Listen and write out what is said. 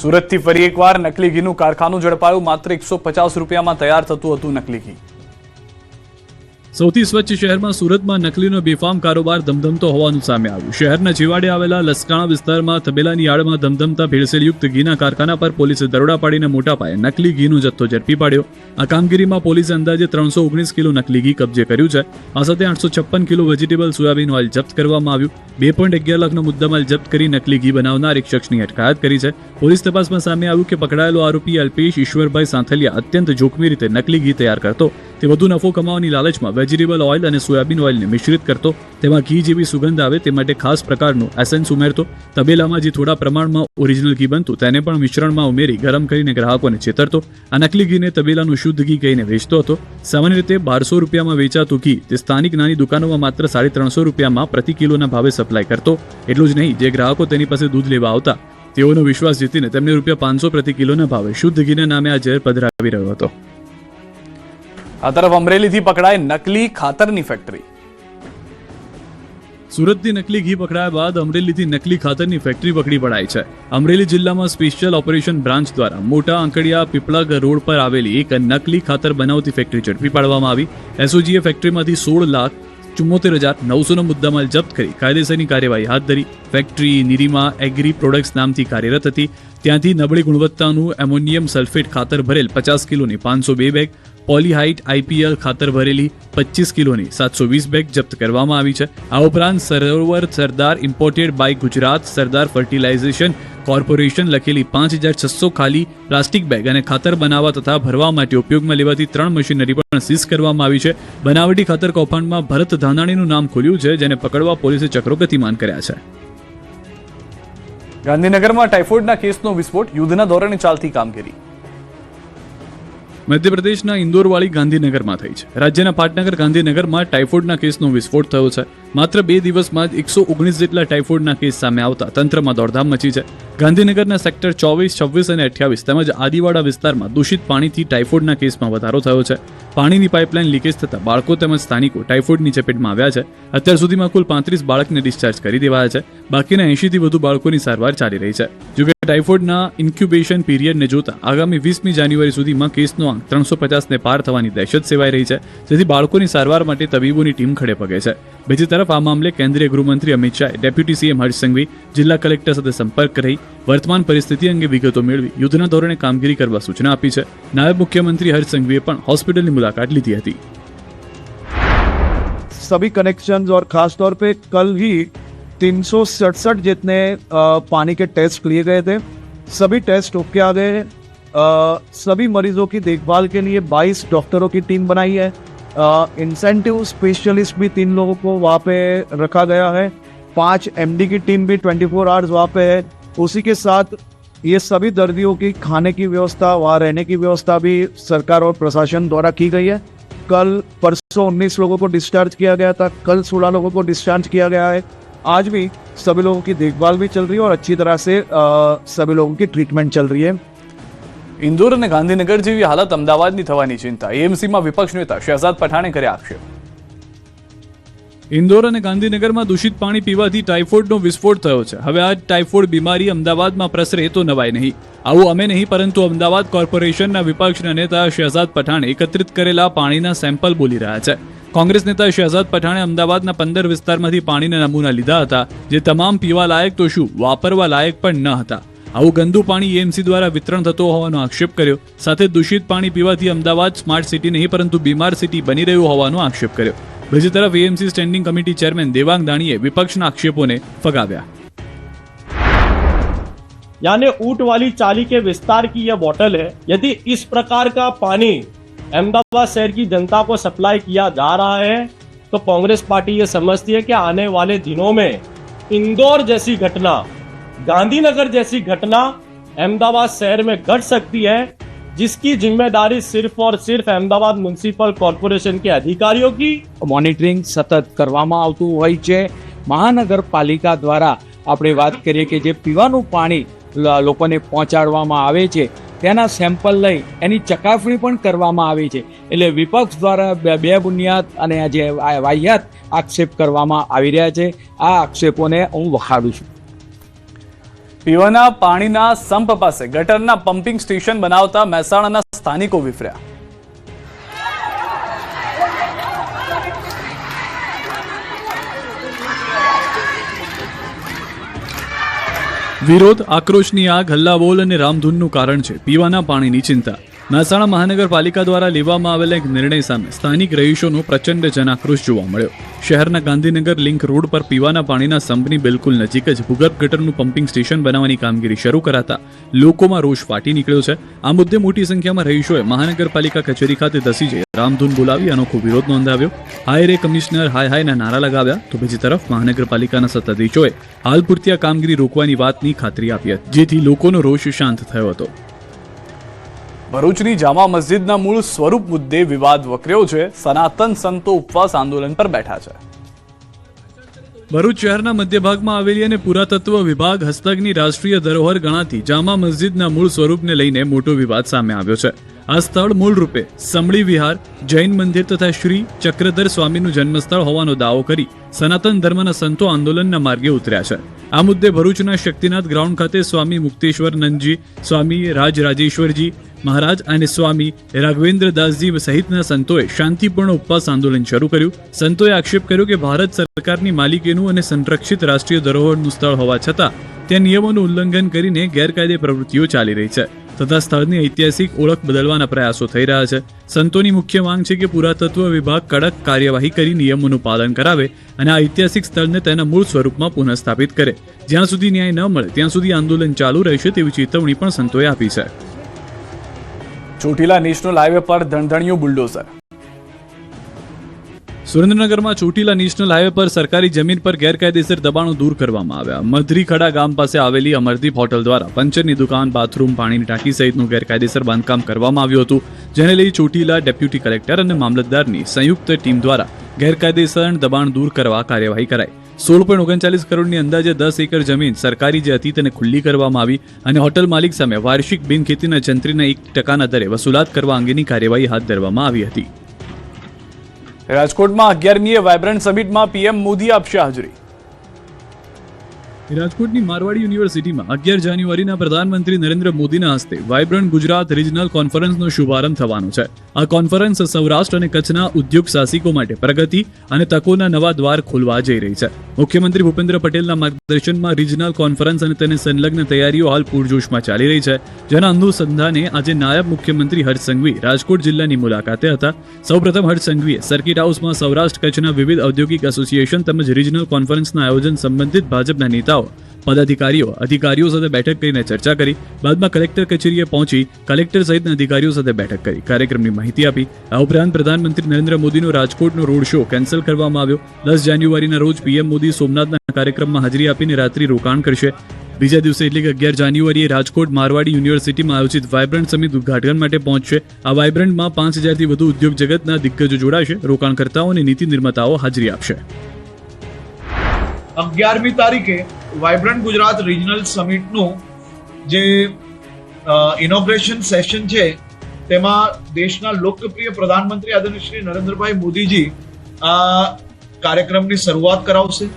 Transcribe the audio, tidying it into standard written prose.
સુરતથી ફરી એકવાર નકલી ઘીનું કારખાનું ઝડપાયું। માત્ર 150 રૂપિયામાં તૈયાર થતું હતું નકલી ઘી। સૌથી સ્વચ્છ શહેરમાં સુરતમાં નકલીનો બેફામ કારોબાર ધમધમતો હોવાનું સામે આવ્યું। શહેરના છેવાડે આવેલા લસકાણા વિસ્તારમાં તબેલાની આડમાં ધમધમતા ભેળસેળયુક્ત ઘીના કારખાના પર પોલીસે દરોડા પાડીને મોટા પાયે નકલી ઘીનો જથ્થો ઝડપી પાડ્યો। આ કામગીરીમાં પોલીસે અંદાજે 319 કિલો નકલી ઘી કબજે કર્યું છે। આ સાથે 856 કિલો વેજીટેબલ સોયાબીન ઓઇલ જપ્ત કરવામાં આવ્યું। 2.11 લાખનો મુદ્દામાલ જપ્ત કરી નકલી ઘી બનાવનાર એક શખ્સની અટકાયત કરી છે। પોલીસ તપાસમાં સામે આવ્યું કે પકડાયેલો આરોપી અલ્પેશ ઈશ્વરભાઈ સાંથલિયા અત્યંત જોખમી રીતે નકલી ઘી તૈયાર કરતો। તે વધુ નફો કમાવાની લાલચમાં વેજીટેબલ ઓઇલ અને સોયાબીન ઓઇલને મિશ્રિત કરતો, તેમાં ઘી જેવી સુગંધ આવે તે માટે ખાસ પ્રકારનું એસેન્સ ઉમેરતો। તબેલામાં જે થોડા પ્રમાણમાં ઓરિજિનલ ઘી બનતું તેને પણ મિશ્રણમાં ઉમેરી ગરમ કરીને ગ્રાહકોને છેતરતો। આ નકલી ઘીને તબેલાનું શુદ્ધ ઘી કહીને વેચતો હતો। સામાન્ય રીતે 1200 રૂપિયામાં વેચાતું ઘી તે સ્થાનિક નાની દુકાનોમાં માત્ર 350 રૂપિયામાં પ્રતિ કિલોના ભાવે સપ્લાય કરતો। એટલું જ નહીં, જે ગ્રાહકો તેની પાસે દૂધ લેવા આવતા તેઓનો વિશ્વાસ જીતીને તેમને ₹500 પ્રતિ કિલોના ભાવે શુદ્ધ ઘીના નામે આ ઝેર પધરાવી રહ્યો હતો। આ તરફ અમરેલીથી પકડાય નકલી ખાતરની ફેક્ટરી। સુરતથી નકલી ઘી પકડાયા બાદ અમરેલીથી નકલી ખાતરની ફેક્ટરી પકડી પડાઈ છે। અમરેલી જિલ્લામાં સ્પેશિયલ ઓપરેશન બ્રાન્ચ દ્વારા મોટા આંકડિયા પીપળગ રોડ પર આવેલી એક નકલી ખાતર બનાવતી ફેક્ટરી ઝડપી પાડવામાં આવી। એસઓજીએ ફેક્ટરીમાંથી 16,74,900નો મુદ્દામાલ જપ્ત કરી કાયદેસરની કાર્યવાહી હાથ ધરી। ફેક્ટરી નિરીમા એગ્રી પ્રોડક્ટ્સ નામથી કાર્યરત હતી। ત્યાંથી નબળી ગુણવત્તાનું એમોનિયમ સલ્ફેટ ખાતર ભરેલ 50 કિલોની 502 બેગ, પોલીહાઇટ આઈપીએલ ખાતર ભરેલી 25 કિલોની 720 બેગ જપ્ત કરવામાં આવી છે। આ ઉપરાંત Sarovar Sardar imported by Gujarat Sardar fertilization corporation લખેલી 5600 ખાલી પ્લાસ્ટિક બેગ અને ખાતર બનાવવા તથા ભરવા માટે ઉપયોગમાં લેવાતી 3 મશીનરી પણ સીઝ કરવામાં આવી છે। બનાવટી ખાતર કૌભાંડમાં ભરત ધાનાણીનું નામ ખુલ્યું છે, જેને પકડવા પોલીસે ચક્રો ગતિમાન કર્યા છે। ગાંધીનગરમાં ટાઇફોઇડના કેસનો વિસ્ફોટ, યુદ્ધના ધોરણે ચાલતી કામગીરી। મધ્યપ્રદેશના ઇન્દોરવાળી ગાંધીનગરમાં થઈ છે। રાજ્યના પાટનગર ગાંધીનગરમાં ટાઇફોઇડના કેસનો વિસ્ફોટ થયો છે। માત્ર 2 દિવસમાં જ 119 જેટલા ટાઇફોઇડના કેસ સામે આવતા તંત્રમાં દોડધામ મચી છે। ગાંધીનગરના સેક્ટર 24, 26 અને 28 તેમજ આદિવાડા વિસ્તારમાં દૂષિત પાણીથી ટાઇફોઇડના કેસમાં વધારો થયો છે। પાણીની પાઇપલાઇન લીકેજ થતાં બાળકો તેમજ સ્થાનિકો ટાઇફોઇડની ચપેટમાં આવ્યા છે। અત્યાર સુધીમાં કુલ 35 બાળકને ડિસ્ચાર્જ કરી દેવાયા છે। બાકીના 80થી વધુ બાળકોની સારવાર ચાલી રહી છે। જોકે ટાઇફોઇડના ઇન્ક્યુબેશન પીરિયડને જોતા આગામી 20મી જાન્યુઆરી સુધીમાં કેસનો આંક 350ને પાર થવાની દહેશત સેવાઈ રહી છે, જેથી બાળકોની સારવાર માટે તબીબોની ટીમ ખડે પગે છે। બીજી તરફ આ મામલે કેન્દ્રીય ગૃહમંત્રી અમિત શાહે ડેપ્યુટી સીએમ હર્ષ સંઘવી, જિલ્લા કલેક્ટર સાથે સંપર્ક કરી વર્તમાન પરિસ્થિતિ અંગે વિગતો મેળવી યુદ્ધના ધોરણે કામગીરી કરવા સૂચના આપી છે। નાયબ મુખ્યમંત્રી હર્ષ સંઘવીએ પણ હોસ્પિટલની મુલાકાત લીધી હતી। सभी कनेक्शंस और खास तौर पे कल ही 367 जितने पानी के टेस्ट लिए गए थे। सभी टेस्ट ओके आ गए हैं। सभी मरीजों की देखभाल के लिए 22 डॉक्टरों की टीम बनाई है। इंसेंटिव स्पेशलिस्ट भी 3 लोगों को वहाँ पे रखा गया है। 5 एमडी की टीम भी 24 आवर्स वहाँ पे है। उसी के साथ ये सभी दर्दियों की खाने की व्यवस्था, वहाँ रहने की व्यवस्था भी सरकार और प्रशासन द्वारा की गई है। कल परसों 19 लोगों को डिस्चार्ज किया गया था, कल 16 लोगों को डिस्चार्ज किया गया है। आज भी सभी लोगों की देखभाल भी चल रही है और अच्छी तरह से सभी लोगों की ट्रीटमेंट चल रही है। ઇન્દોર અને ગાંધીનગર જેવી હાલત અમદાવાદની થવાની ચિંતા। એએમસીમાં વિપક્ષ નેતા શહેજાદ પઠાણે કર્યા આક્ષેપ। ઇન્દોર અને ગાંધીનગરમાં દૂષિત પાણી પીવાથી ટાઇફોઇડનો વિસ્ફોટ થયો છે। હવે આ ટાઇફોઇડ બીમારી અમદાવાદમાં પ્રસરે તો નવાય નહીં। આવું અમે નહીં, પરંતુ અમદાવાદ કોર્પોરેશનના વિપક્ષના નેતા શહેજાદ પઠાણે એકત્રિત કરેલા પાણીના સેમ્પલ બોલી રહ્યા છે। કોંગ્રેસ નેતા શહેજાદ પઠાણે અમદાવાદના 15 વિસ્તારમાંથી પાણીના નમૂના લીધા હતા, જે તમામ પીવા લાયક તો શું વાપરવા લાયક પણ ન હતા। આવું ગંદુ પાણી એએમસી દ્વારા વિતરણ થતો હોવાનો આક્ષેપ કર્યો। સાથે દૂષિત પાણી પીવાથી અમદાવાદ સ્માર્ટ સિટી નહીં પરંતુ બીમાર સિટી બની રહ્યું હોવાનો આક્ષેપ કર્યો। બીજી તરફ AMC standing committee chairman Devang દાણીએ વિપક્ષના આક્ષેપોને ફગાવ્યા। यानी ऊंट वाली चाली के विस्तार की यह बोतल है। यदि इस प्रकार का पानी अहमदाबाद शहर की जनता को सप्लाई किया जा रहा है तो कांग्रेस पार्टी ये समझती है कि आने वाले दिनों में इंदौर जैसी घटना, गांधीनगर जैसी घटना अहमदाबाद शहर में घट सकती है, जिसकी जिम्मेदारी सिर्फ और सिर्फ अहमदाबाद म्युनिसिपल कॉर्पोरेशन के अधिकारियों की મોનિટરિંગ સતત કરવામાં આવતું હોય છે। મહાનગરપાલિકા દ્વારા આપણે વાત કરીએ કે જે પીવાનું પાણી લોકોને પહોંચાડવામાં આવે છે તેના સેમ્પલ લઈ એની ચકાસણી પણ કરવામાં આવે છે। એટલે વિપક્ષ દ્વારા બેબુનિયાદ અને જે વાહિયાત આક્ષેપ કરવામાં આવી રહ્યા છે, આ આક્ષેપોને હું વખાડું છું। પીવાના પાણીના સંપ પાસે ગટરના પમ્પિંગ સ્ટેશન બનાવતા મહેસાણાના સ્થાનિકો વિફર્યા. વિરોધ, આક્રોશની આગ, હલ્લાબોલ અને રામધૂનનું કારણ છે પીવાના પાણીની ચિંતા. મહેસાણા મહાનગરપાલિકા દ્વારા લેવામાં આવેલા એક નિર્ણય સામે સ્થાનિક રહીશોનો પ્રચંડ જનાક્રોશ જોવા મળ્યો. શહેરના ગાંધીનગર લિંક રોડ પર પીવાના પાણીના સંપની બિલકુલ નજીક જ ભૂગર્ભ ગટરનું પમ્પિંગ સ્ટેશન બનાવવાની કામગીરી શરૂ કરાતા લોકોમાં રોષ ફાટી નીકળ્યો છે. આ મુદ્દે મોટી સંખ્યામાં રહીશોએ મહાનગરપાલિકા કચેરી ખાતે ધસી જઈ રામધૂન બોલાવી અનોખો વિરોધ નોંધાવ્યો. હાય રે કમિશનર, હાય હાયના નારા લગાવ્યા. તો બીજી તરફ મહાનગરપાલિકાના સત્તાધીશોએ હાલ પૂરતી આ કામગીરી રોકવાની વાતની ખાતરી આપી હતી, જેથી લોકોનો રોષ શાંત થયો હતો. ભરૂચની જામા મસ્જિદના મૂળ સ્વરૂપ મુદ્દે વિવાદ વકર્યો છે. સનાતન સંતો ઉપવાસ આંદોલન પર બેઠા છે. ભરૂચ શહેરના મધ્ય ભાગમાં આવેલી અને પુરાતત્વ વિભાગ હસ્તકની રાષ્ટ્રીય ધરોહર ગણાતી જામા મસ્જિદના મૂળ સ્વરૂપને લઈને મોટો વિવાદ સામે આવ્યો છે. આ સ્થળ મૂળ રૂપે સમળી વિહાર, જૈન મંદિર તથા શ્રી ચક્રધર સ્વામીનું જન્મસ્થળ હોવાનો દાવો કરી સનાતન ધર્મના સંતો આંદોલનના માર્ગે ઉતર્યા છે. આ મુદ્દે ભરૂચના શક્તિનાથ ગ્રાઉન્ડ ખાતે સ્વામી મુક્તેશ્વરનંદજી, સ્વામી રાજરાજેશ્વરજી મહારાજ અને સ્વામી રાઘવેન્દ્રદાસજી સહિતના સંતોએ શાંતિપૂર્ણ ઉપવાસ આંદોલન શરૂ કર્યું. સંતોએ આક્ષેપ કર્યો કે ભારત સરકારની માલિકીનું અને સંરક્ષિત રાષ્ટ્રીય ધરોહરનું સ્થળ હોવા છતાં ત્યાં નિયમોનું ઉલ્લંઘન કરીને ગેરકાયદે પ્રવૃત્તિઓ ચાલી રહી છે તથા સ્થળની ઐતિહાસિક ઓળખ બદલવાના પ્રયાસો થઈ રહ્યા છે. સંતોની મુખ્ય માંગ છે કે પુરાતત્વ વિભાગ કડક કાર્યવાહી કરી નિયમોનું પાલન કરાવે અને આ ઐતિહાસિક સ્થળને તેના મૂળ સ્વરૂપમાં પુનઃસ્થાપિત કરે. જ્યાં સુધી ન્યાય ન મળે ત્યાં સુધી આંદોલન ચાલુ રહેશે તેવી ચેતવણી પણ સંતોએ આપી છે. ચોટીલા નેશનલ હાઈવે પર ધણધણિયું બુલડોઝર. સુરેન્દ્રનગરમાં ચોટીલા નેશનલ હાઈવે પર સરકારી જમીન પર ગેરકાયદેસર દબાણો દૂર કરવામાં આવ્યા. મધરીખડા ગામ પાસે આવેલી અમરદીપ હોટલ દ્વારા પંચરની દુકાન, બાથરૂમ, પાણીની ટાંકી સહિતનું ગેરકાયદેસર બાંધકામ કરવામાં આવ્યું હતું, જેને લઈ ચોટીલા ડેપ્યુટી કલેક્ટર અને મામલતદારની સંયુક્ત ટીમ દ્વારા ગેરકાયદેસર દબાણ દૂર કરવા કાર્યવાહી કરાઈ. 16.39 કરોડની અંદાજે 10 એકર જમીન સરકારી જે હતી તેને ખુલ્લી કરવામાં આવી અને હોટલ માલિક સામે વાર્ષિક બિનખેતીના જંત્રીના 1% દરે વસૂલાત કરવા અંગેની કાર્યવાહી હાથ ધરવામાં આવી હતી. રાજકોટમાં 11મી વાયબ્રન્ટ સમિટમાં પીએમ મોદી આપશે હાજરી. રાજકોટની મારવાડી યુનિવર્સિટીમાં 11 જાન્યુઆરીના પ્રધાનમંત્રી નરેન્દ્ર મોદીના હસ્તે વાયબ્રન્ટ ગુજરાત રિજનલ કોન્ફરન્સનો શુભારંભ થવાનો છે. આ કોન્ફરન્સ સૌરાષ્ટ્ર અને કચ્છના ઉદ્યોગ સાહસિકો માટે પ્રગતિ અને તકોના નવા દ્વાર ખોલવા જઈ રહી છે. મુખ્યમંત્રી ભૂપેન્દ્ર પટેલના માર્ગદર્શનમાં રિજનલ કોન્ફરન્સ અને તેને સંલગ્ન તૈયારીઓ હાલ પૂરજોશમાં ચાલી રહી છે, જેના અનુસંધાને આજે નાયબ મુખ્યમંત્રી હર્ષ સંઘવી રાજકોટ જિલ્લાની મુલાકાતે હતા. સૌપ્રથમ હર્ષ સંઘવીએ સર્કિટ હાઉસમાં સૌરાષ્ટ્ર કચ્છના વિવિધ ઔદ્યોગિક એસોસિએશન તેમજ રિજનલ કોન્ફરન્સના આયોજન સંબંધિત ભાજપના નેતાઓ, પદાધિકારીઓ, અધિકારીઓ સાથે બેઠક કરીને ચર્ચા કરી. બાદમાં કલેક્ટર કચેરીએ પહોંચી કલેક્ટર સહિતના અધિકારીઓ સાથે બેઠક કરી કાર્યક્રમની માહિતી આપી. આ ઉપરાંત પ્રધાનમંત્રી નરેન્દ્ર મોદીનો રાજકોટનો રોડ શો કેન્સલ કરવામાં આવ્યો. 10 જાન્યુઆરીના રોજ પીએમ મોદી સોમનાથના કાર્યક્રમમાં હાજરી આપીને રાત્રિ રોકાણ કરશે. બીજા દિવસે એટલે કે 11 જાન્યુઆરીએ રાજકોટ મારવાડી યુનિવર્સિટીમાં આયોજિત વાયબ્રન્ટ સમિટ ઉદઘાટન માટે પહોંચશે. આ વાયબ્રન્ટમાં 5000થી વધુ ઉદ્યોગ જગતના દિગ્ગજો જોડાશે. રોકાણકર્તાઓ અને નીતિ નિર્માતાઓ હાજરી આપશે. 11મી તારીખે વાયબ્રન્ટ ગુજરાત રિજનલ સમિટનું જે ઇનોગ્રેશન સેશન છે તેમાં દેશના લોકપ્રિય પ્રધાનમંત્રી આદરણીય શ્રી નરેન્દ્રભાઈ મોદીજી આ કાર્યક્રમની શરૂઆત કરાવશે.